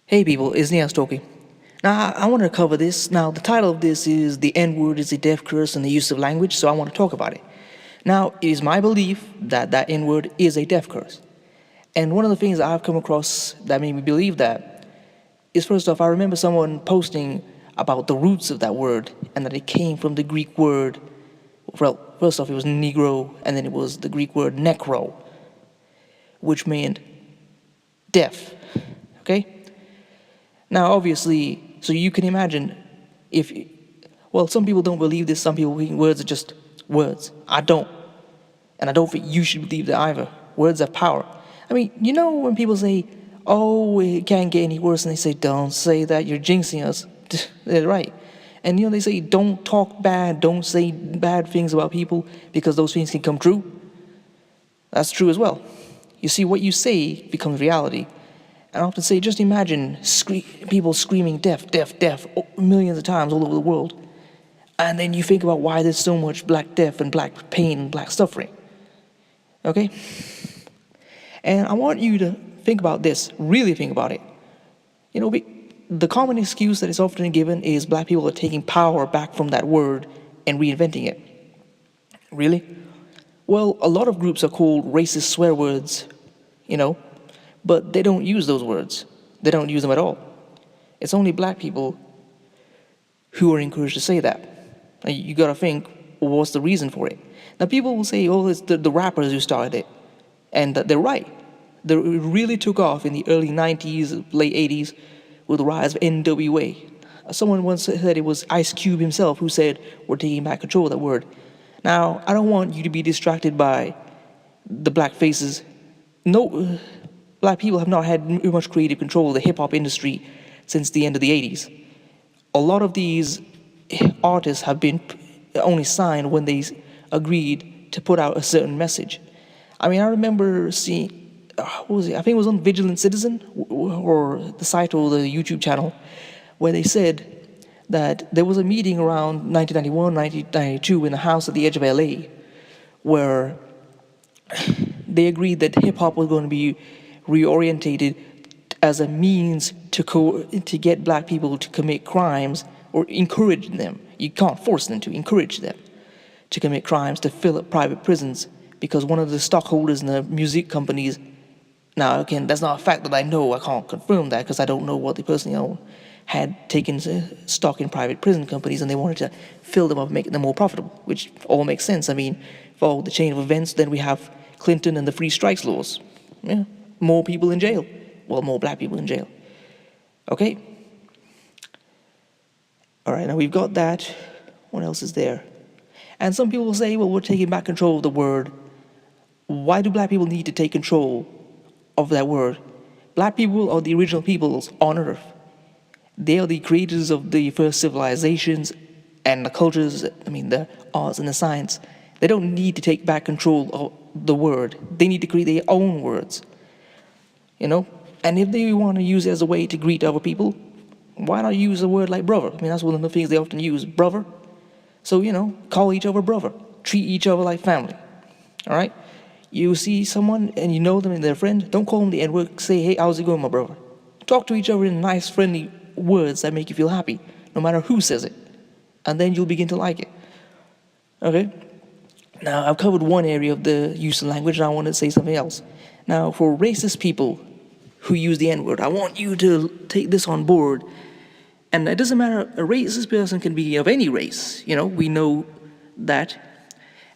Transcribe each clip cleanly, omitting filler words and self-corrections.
Hey people, it's Nias talking. Now, I want to cover this. Now, the title of this is The N Word is a Deaf Curse and the Use of Language, so I want to talk about it. Now, it is my belief that that N word is a deaf curse. And one of the things I've come across that made me believe that is first off, I remember someone posting about the roots of that word and that it came from the Greek word. Well, first off, it was Negro, and then it was the Greek word necro, which meant deaf. Okay? Now, obviously, so you can imagine if, well, some people don't believe this, some people think words are just words. I don't. And I don't think you should believe that either. Words have power. I mean, you know when people say, oh, it can't get any worse, and they say, don't say that, you're jinxing us. They're right. And you know, they say, don't talk bad, don't say bad things about people because those things can come true. That's true as well. You see, what you say becomes reality. And I often say, just imagine people screaming deaf, deaf, deaf, millions of times all over the world. And then you think about why there's so much black death and black pain and black suffering. Okay? And I want you to think about this, really think about it. You know, the common excuse that is often given is black people are taking power back from that word and reinventing it. Really? Well, a lot of groups are called racist swear words, you know, but they don't use those words. They don't use them at all. It's only black people who are encouraged to say that. And you gotta think, well, what's the reason for it? Now people will say, oh, it's the rappers who started it. And they're right. It really took off in the early 90s, late 80s with the rise of NWA. Someone once said it was Ice Cube himself who said, we're taking back control of that word. Now, I don't want you to be distracted by the black faces. No, black people have not had much creative control of the hip-hop industry since the end of the 80s. A lot of these artists have been only signed when they agreed to put out a certain message. I mean, I remember seeing, what was it? I think it was on Vigilant Citizen or the site or the YouTube channel where they said that there was a meeting around 1991, 1992 in the house at the edge of LA where they agreed that hip-hop was going to be reorientated as a means to get black people to commit crimes or encourage them. You can't force them to, encourage them to commit crimes, to fill up private prisons, because one of the stockholders in the music companies, now again, that's not a fact that I know, I can't confirm that because I don't know what they personally own, had taken stock in private prison companies and they wanted to fill them up, make them more profitable, which all makes sense. I mean, follow the chain of events, then we have Clinton and the free strikes laws. Yeah, more people in jail. Well, more black people in jail. Okay? All right, now we've got that. What else is there? And some people will say, well, we're taking back control of the word. Why do black people need to take control of that word? Black people are the original peoples on Earth. They are the creators of the first civilizations and the cultures, I mean, the arts and the science. They don't need to take back control of the word. They need to create their own words, you know? And if they want to use it as a way to greet other people, why not use a word like brother? I mean, that's one of the things they often use, brother. So, you know, call each other brother. Treat each other like family, all right? You see someone and you know them and they're a friend, don't call them the N-word. Say, hey, how's it going, my brother? Talk to each other in nice, friendly words that make you feel happy, no matter who says it. And then you'll begin to like it, okay? Now, I've covered one area of the use of language and I want to say something else. Now, for racist people who use the N-word, I want you to take this on board. And it doesn't matter, a racist person can be of any race, you know, we know that.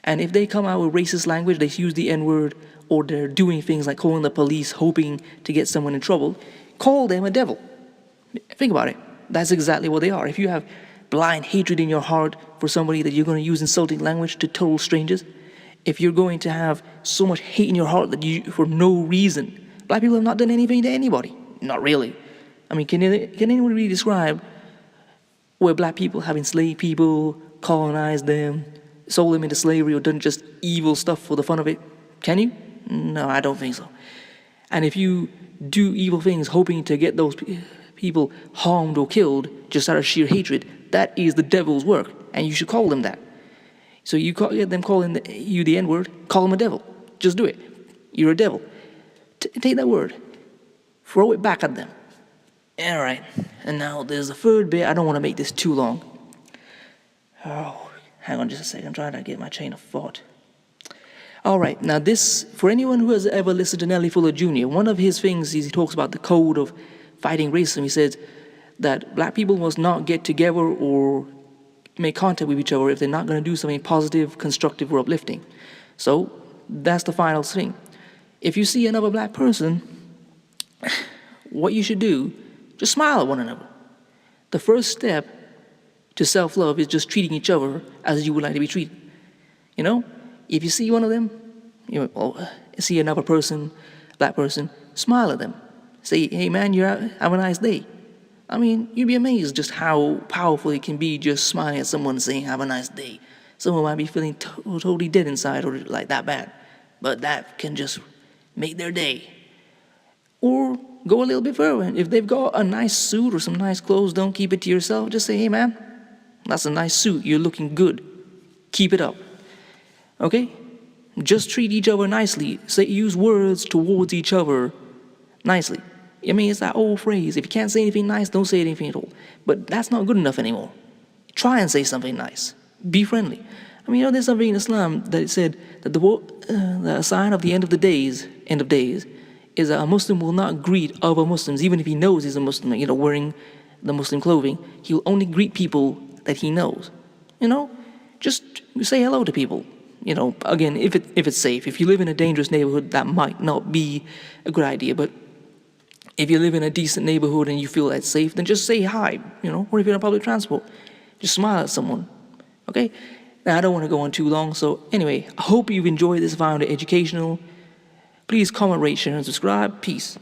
And if they come out with racist language, they use the N-word, or they're doing things like calling the police, hoping to get someone in trouble, call them a devil. Think about it. That's exactly what they are. If you have blind hatred in your heart for somebody that you're going to use insulting language to total strangers, if you're going to have so much hate in your heart that you, for no reason, black people have not done anything to anybody. Not really. I mean, can anyone really describe where black people have enslaved people, colonized them, sold them into slavery, or done just evil stuff for the fun of it? Can you? No, I don't think so. And if you do evil things hoping to get those people harmed or killed just out of sheer hatred, that is the devil's work, and you should call them that. So you get them calling you the N-word, call them a devil. Just do it. You're a devil. Take that word, throw it back at them. All right, and now there's the third bit. I don't want to make this too long. Oh, hang on just a second. I'm trying to get my chain of thought. All right, now this, for anyone who has ever listened to Nelly Fuller Jr., one of his things is he talks about the code of fighting racism. He says that black people must not get together or make contact with each other if they're not going to do something positive, constructive, or uplifting. So that's the final thing. If you see another black person, what you should do, just smile at one another. The first step to self-love is just treating each other as you would like to be treated. You know, if you see one of them, see another person, black person, smile at them. Say, hey man, have a nice day. I mean, you'd be amazed just how powerful it can be just smiling at someone saying, have a nice day. Someone might be feeling totally dead inside or like that bad, but that can just make their day. Or go a little bit further. If they've got a nice suit or some nice clothes, don't keep it to yourself. Just say, hey man, that's a nice suit. You're looking good. Keep it up. Okay? Just treat each other nicely. Use words towards each other nicely. I mean, it's that old phrase. If you can't say anything nice, don't say anything at all. But that's not good enough anymore. Try and say something nice. Be friendly. I mean, there's something in Islam that it said that the sign of the end of days, is that a Muslim will not greet other Muslims, even if he knows he's a Muslim, wearing the Muslim clothing. He'll only greet people that he knows. Just say hello to people. Again, if it's safe. If you live in a dangerous neighborhood, that might not be a good idea. But if you live in a decent neighborhood and you feel that's safe, then just say hi. Or if you're on public transport, just smile at someone. Okay? Now, I don't want to go on too long. So anyway, I hope you've enjoyed this, found it educational. Please comment, rate, share, and subscribe. Peace.